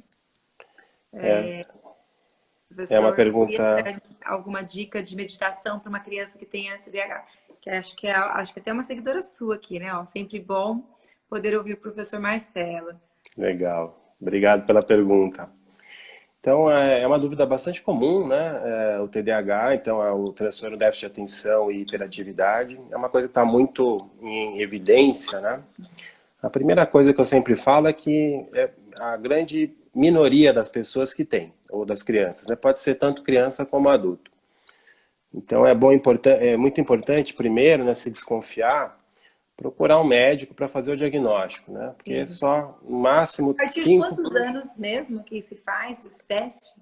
É uma Professor, poderia pergunta. dar alguma dica de meditação para uma criança que tenha TDAH? Que acho que até uma seguidora sua aqui, né? Ó, sempre bom poder ouvir o professor Marcelo. Legal. Obrigado pela pergunta. Então, é uma dúvida bastante comum, né? O TDAH, então, é o transtorno de déficit de atenção e hiperatividade. É uma coisa que está muito em evidência, né? A primeira coisa que eu sempre falo é que é a grande minoria das pessoas que tem, ou das crianças, né? Pode ser tanto criança como adulto. Então, é muito importante, primeiro, né, se desconfiar, procurar um médico para fazer o diagnóstico, né? Porque é Sim. só no máximo A partir de 5. quantos anos mesmo que se faz esse teste?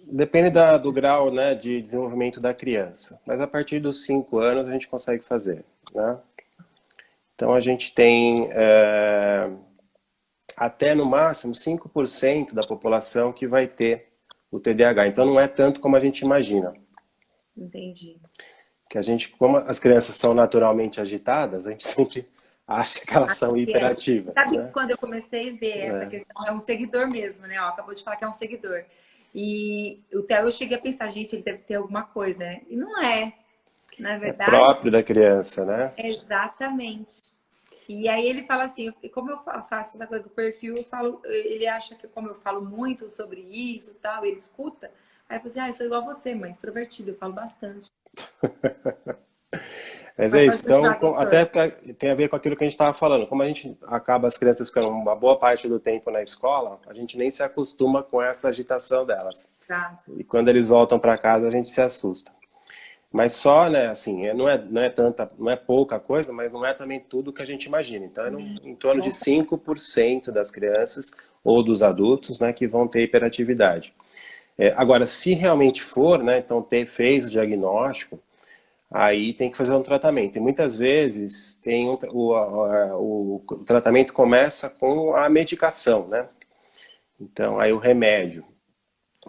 Depende do grau, né, de desenvolvimento da criança, mas a partir dos 5 anos a gente consegue fazer, né? Então a gente tem até no máximo 5% da população que vai ter o TDAH. Então não é tanto como a gente imagina. Entendi. Que a gente, como as crianças são naturalmente agitadas, a gente sempre acha que elas são Aqui é. hiperativas, Sabe que né? quando eu comecei a ver essa questão, é um seguidor mesmo, né? Ó, acabou de falar que é um seguidor. E o Theo, eu cheguei a pensar, gente, ele deve ter alguma coisa, né? E não é. Na É verdade, próprio da criança, né? é exatamente. E aí ele fala assim, como eu faço essa coisa do perfil, eu falo, ele acha que como eu falo muito sobre isso e tal, ele escuta, aí eu falo assim, eu sou igual a você, mãe, extrovertido, eu falo bastante. Mas Mas é pode isso. Então, continuar, doutor. até tem a ver com aquilo que a gente estava falando. Como a gente acaba as crianças ficando uma boa parte do tempo na escola, a gente nem se acostuma com essa agitação delas. Tá. E quando eles voltam para casa, a gente se assusta. Mas só, né, assim, não é pouca coisa, mas não é também tudo que a gente imagina. Então, em torno de Bom, 5% das crianças ou dos adultos, né, que vão ter hiperatividade. Agora, se realmente for, né, então fez o diagnóstico, aí tem que fazer um tratamento. E muitas vezes o tratamento começa com a medicação, né? Então, aí o remédio,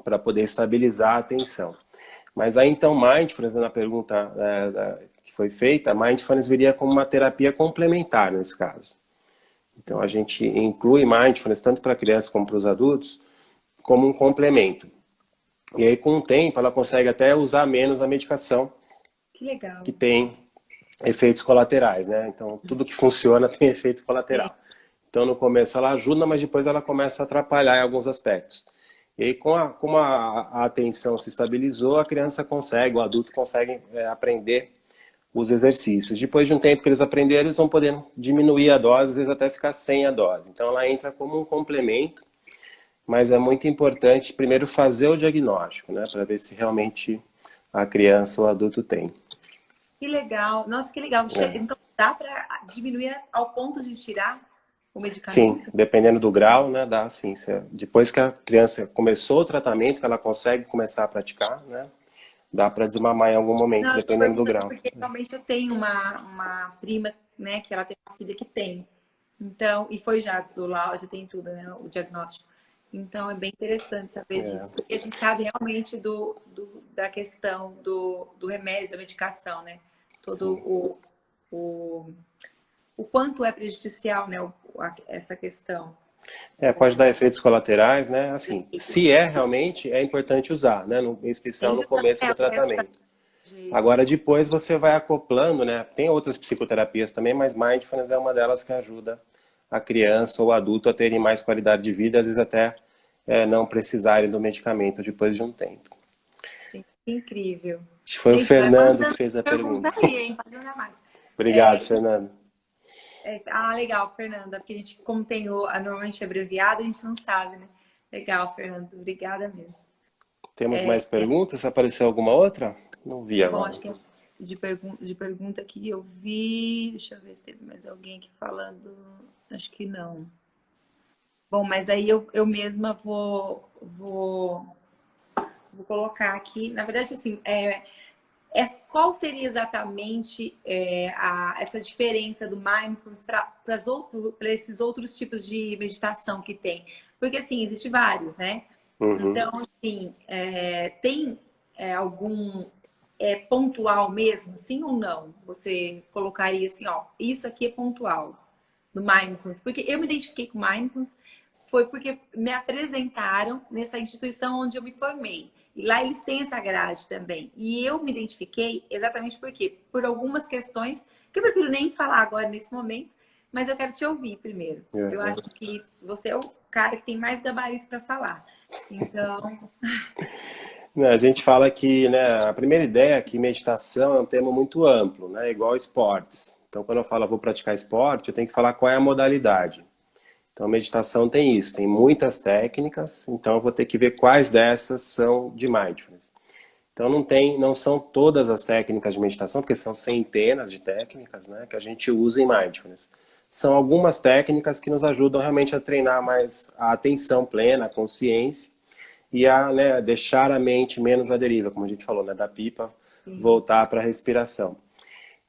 para poder estabilizar a atenção. Mas aí então, mindfulness, na pergunta que foi feita, mindfulness viria como uma terapia complementar nesse caso. Então, a gente inclui mindfulness tanto para crianças como para os adultos como um complemento. E aí, com o tempo, ela consegue até usar menos a medicação, que legal. que tem efeitos colaterais, né? Então, tudo que funciona tem efeito Tem. colateral. Então, no começo ela ajuda, mas depois ela começa a atrapalhar em alguns aspectos. E aí, como a atenção se estabilizou, a criança consegue, o adulto consegue aprender os exercícios. Depois de um tempo que eles aprenderam, eles vão podendo diminuir a dose, às vezes até ficar sem a dose. Então, ela entra como um complemento, mas é muito importante primeiro fazer o diagnóstico, né? Para ver se realmente a criança ou o adulto tem. Que legal. Nossa, que legal. É. Então, dá para diminuir ao ponto de tirar o Sim, medicamento? dependendo do grau, né, dá sim. Depois que a criança começou o tratamento, que ela consegue começar a praticar, né, dá para desmamar em algum momento, Não, eu tô dependendo do perguntando grau. porque realmente eu tenho uma prima, né, que ela tem uma filha que tem. Então, e foi já do laudo, tem tudo, né, o diagnóstico. Então, é bem interessante saber disso, porque a gente sabe realmente da questão do remédio, da medicação, né? todo o, o quanto é prejudicial, né, essa questão. Pode dar efeitos colaterais, né? Assim, se realmente, é importante usar, né? Em especial no começo do tratamento. Agora, depois você vai acoplando, né? Tem outras psicoterapias também, mas Mindfulness é uma delas que ajuda a criança ou o adulto a terem mais qualidade de vida, às vezes até não precisarem do medicamento depois de um tempo. Incrível. Acho que foi o Fernando que fez a pergunta. Aí, hein? Pode mandar mais. Obrigado, Fernando. Legal, Fernanda, porque a gente, como tem normalmente abreviado, a gente não sabe, né? Legal, Fernanda, obrigada mesmo. Temos mais perguntas? Apareceu alguma outra? Não vi agora. Bom, acho que de pergunta que eu vi, deixa eu ver se teve mais alguém aqui falando, acho que não. Bom, mas aí eu mesma vou colocar aqui, na verdade, assim, qual seria exatamente essa diferença do mindfulness para esses outros tipos de meditação que tem? Porque, assim, existem vários, né? Uhum. Então, assim, tem algum pontual mesmo, sim ou não? Você colocaria assim, ó, isso aqui é pontual do mindfulness. Porque eu me identifiquei com mindfulness, foi porque me apresentaram nessa instituição onde eu me formei. E lá eles têm essa grade também. E eu me identifiquei exatamente por algumas questões que eu prefiro nem falar agora nesse momento, mas eu quero te ouvir primeiro. Uhum. Eu acho que você é o cara que tem mais gabarito para falar. Então... A gente fala que, né, a primeira ideia é que meditação é um termo muito amplo, né, igual esportes. Então, quando eu falo vou praticar esporte, eu tenho que falar qual é a modalidade. Então, meditação tem isso, tem muitas técnicas, então eu vou ter que ver quais dessas são de mindfulness. Então, não são todas as técnicas de meditação, porque são centenas de técnicas, né, que a gente usa em mindfulness. São algumas técnicas que nos ajudam realmente a treinar mais a atenção plena, a consciência, e a deixar a mente menos à deriva, como a gente falou, né, da pipa, voltar para a respiração.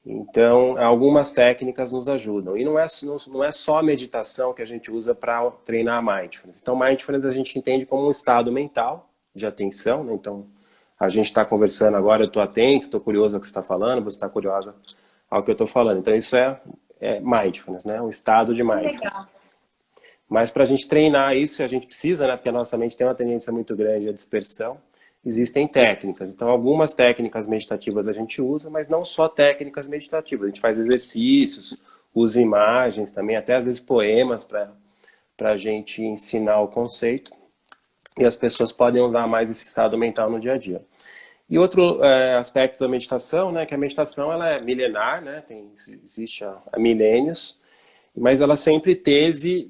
Então, algumas técnicas nos ajudam. E não é só a meditação que a gente usa para treinar a mindfulness. Então, mindfulness a gente entende como um estado mental de atenção, né? Então, a gente está conversando agora, eu estou atento, estou curioso ao que você está falando, você está curiosa ao que eu estou falando. Então, isso é mindfulness, né? Um estado de mindfulness. Legal. Mas para a gente treinar isso, a gente precisa, né? Porque a nossa mente tem uma tendência muito grande à dispersão. Existem técnicas. Então, algumas técnicas meditativas a gente usa, mas não só técnicas meditativas. A gente faz exercícios, usa imagens também, até às vezes poemas para a gente ensinar o conceito. E as pessoas podem usar mais esse estado mental no dia a dia. E outro aspecto da meditação, né? Que a meditação ela é milenar, né? Existe há milênios. Mas ela sempre teve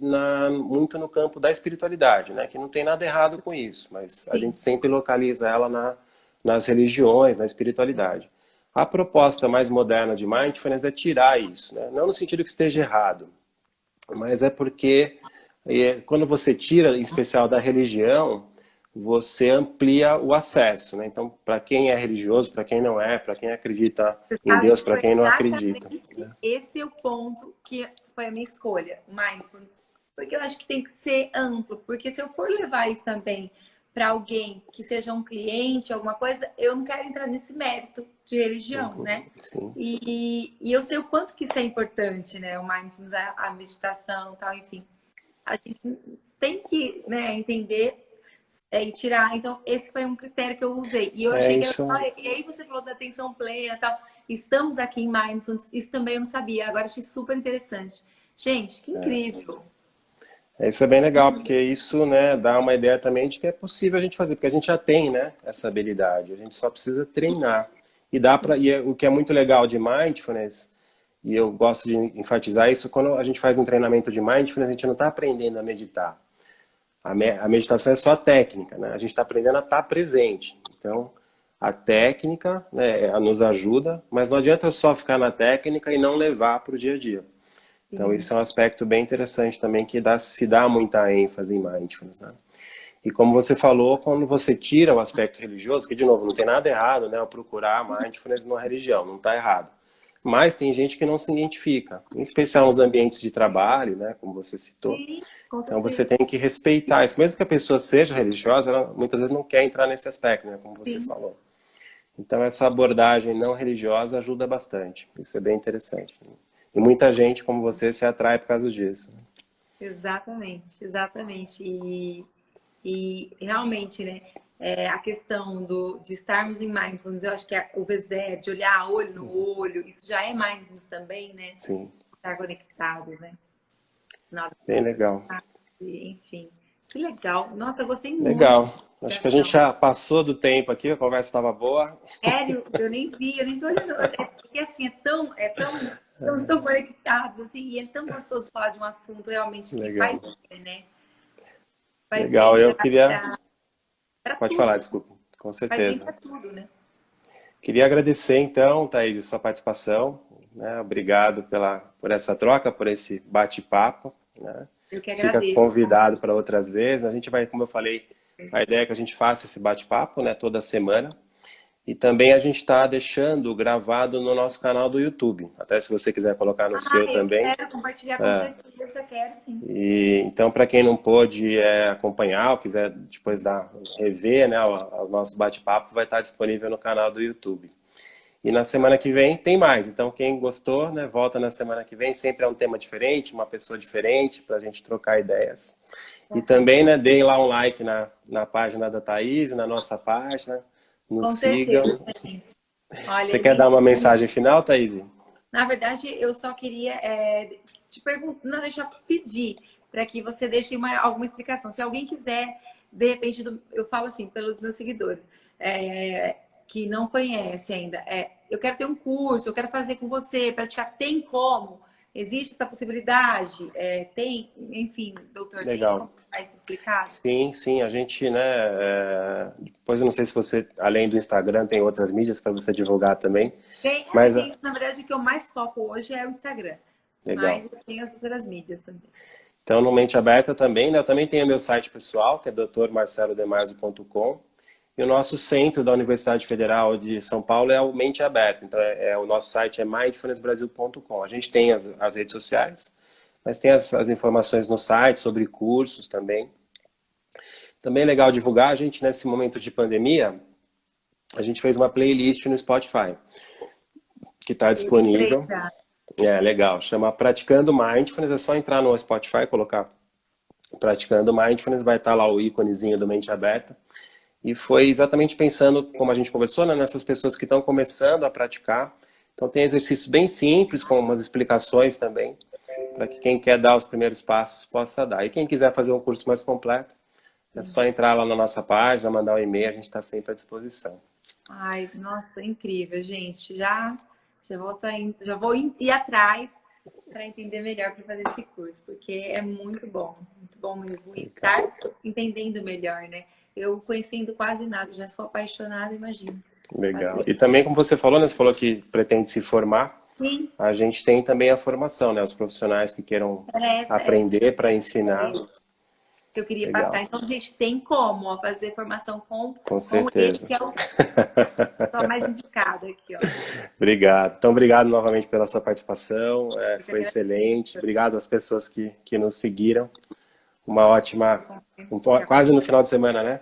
muito no campo da espiritualidade, né? Que não tem nada errado com isso, mas a gente sempre localiza ela nas religiões, na espiritualidade. A proposta mais moderna de Mindfulness é tirar isso, né? Não no sentido que esteja errado, mas é porque quando você tira, em especial da religião, você amplia o acesso, né? Então, para quem é religioso, para quem não é, para quem acredita em Deus, para quem não acredita. Né? Esse é o ponto que foi a minha escolha, mindfulness. Porque eu acho que tem que ser amplo. Porque se eu for levar isso também para alguém que seja um cliente, alguma coisa, eu não quero entrar nesse mérito de religião, né? Sim. E eu sei o quanto que isso é importante, né? O mindfulness, a meditação, tal, enfim. A gente tem que, né, entender e tirar. Então, esse foi um critério que eu usei. E eu achei que era... E aí você falou da atenção plena e tal. Estamos aqui em Mindfulness. Isso também eu não sabia. Agora achei super interessante. Gente, que incrível. Isso é bem legal, porque isso, né, dá uma ideia também de que é possível a gente fazer, porque a gente já tem, né, essa habilidade. A gente só precisa treinar. O que é muito legal de Mindfulness, e eu gosto de enfatizar isso, quando a gente faz um treinamento de Mindfulness, a gente não está aprendendo a meditar. A meditação é só técnica, né? A gente está aprendendo a estar presente. Então, a técnica, né, nos ajuda, mas não adianta só ficar na técnica e não levar para o dia a dia. Então, isso é um aspecto bem interessante também, que se dá muita ênfase em Mindfulness, né? E como você falou, quando você tira o aspecto religioso, que, de novo, não tem nada errado, né, ao procurar Mindfulness numa religião, não está errado. Mas tem gente que não se identifica, em especial nos ambientes de trabalho, né, como você citou. Então você tem que respeitar isso. Mesmo que a pessoa seja religiosa, ela muitas vezes não quer entrar nesse aspecto, né, como você falou. Então, essa abordagem não religiosa ajuda bastante. Isso é bem interessante. E muita gente, como você, se atrai por causa disso. Exatamente, exatamente. E realmente, né, a questão de estarmos em mindfulness, eu acho que o VZE, de olhar olho no olho, isso já é mindfulness também, né? Sim, Estar conectados, né? Nossa, bem legal. enfim, que legal. Nossa, eu gostei muito Legal. da Acho que a gente explicação. já passou do tempo aqui, a conversa estava boa. Sério, eu nem vi, eu nem tô olhando. É porque assim, estamos tão conectados, assim, e é tão gostoso falar de um assunto realmente que faz Legal. bem, né? Faz Legal. bem Eu queria. para Pode tudo, falar, desculpa. Com faz bem certeza. para tudo, né? Queria agradecer, então, Thaís, sua participação. Né? Obrigado por essa troca, por esse bate-papo. Né? Eu que Fica agradeço. convidado para outras vezes. A gente vai, como eu falei, a ideia é que a gente faça esse bate-papo, né, toda semana. E também a gente está deixando gravado no nosso canal do YouTube. Até se você quiser colocar no Ah, seu eu também. quero compartilhar com certeza, quero sim. E então, para quem não pôde acompanhar ou quiser depois rever, né, o nosso bate-papo, vai estar disponível no canal do YouTube. E na semana que vem tem mais. Então, quem gostou, né, volta na semana que vem. Sempre é um tema diferente, uma pessoa diferente, para a gente trocar ideias. E também, né, deem lá um like na página da Thaís, na nossa página. Nos Com sigam. certeza, gente. Você Olha, quer dar gente, uma mensagem final, Thaís? na verdade, eu só queria te perguntar, não deixar pedir para que você deixe alguma explicação. Se alguém quiser, de repente, eu falo assim, pelos meus seguidores, que não conhece ainda, eu quero ter um curso, eu quero fazer com você, praticar, tem como? Existe essa possibilidade? Tem, enfim, doutor, tem como Legal. mais explicado? Sim, sim, a gente, né? Depois eu não sei se você, além do Instagram, tem outras mídias para você divulgar também. Mas Na verdade, o que eu mais foco hoje é o Instagram, mas legal. eu tenho as outras mídias também. Então, no Mente Aberta também, né? Eu também tenho meu site pessoal, que é drmarcelodemarzo.com. E o nosso centro da Universidade Federal de São Paulo é o Mente Aberta. Então, o nosso site é mindfulnessbrasil.com. A gente tem as redes sociais, mas tem as informações no site sobre cursos também. Também é legal divulgar, a gente, nesse momento de pandemia, a gente fez uma playlist no Spotify, que está Eu entrei disponível. já. É legal, chama Praticando Mindfulness, é só entrar no Spotify, colocar Praticando Mindfulness, vai estar lá o íconezinho do Mente Aberta. E foi exatamente pensando, como a gente conversou, né, nessas pessoas que estão começando a praticar. Então tem exercícios bem simples, com umas explicações também, para que quem quer dar os primeiros passos possa dar. E quem quiser fazer um curso mais completo, é só entrar lá na nossa página, mandar um e-mail, a gente está sempre à disposição. Ai, nossa, incrível, gente. Já vou ir atrás para entender melhor para fazer esse curso, porque é muito bom mesmo. E Legal. estar entendendo melhor, né? Eu conhecendo quase nada, já sou apaixonada, imagino. Legal. Fazer. E também, como você falou, né? Você falou que pretende se formar. Sim, A gente tem também a formação, né? Os profissionais que queiram essa aprender para ensinar. que eu queria passar. Legal. Então, a gente tem como fazer formação Com com ele, certeza. que é o só mais indicado aqui, ó. Obrigado. Então, obrigado novamente pela sua participação. Eu que Foi agradeço. excelente. Obrigado às pessoas que nos seguiram. Uma ótima, Que quase no final de semana, né?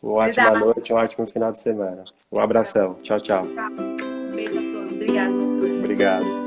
Uma ótima Verdade. noite, um ótimo final de semana. Um abração. Tchau, tchau. Um beijo a todos. Obrigada, doutor. Obrigado.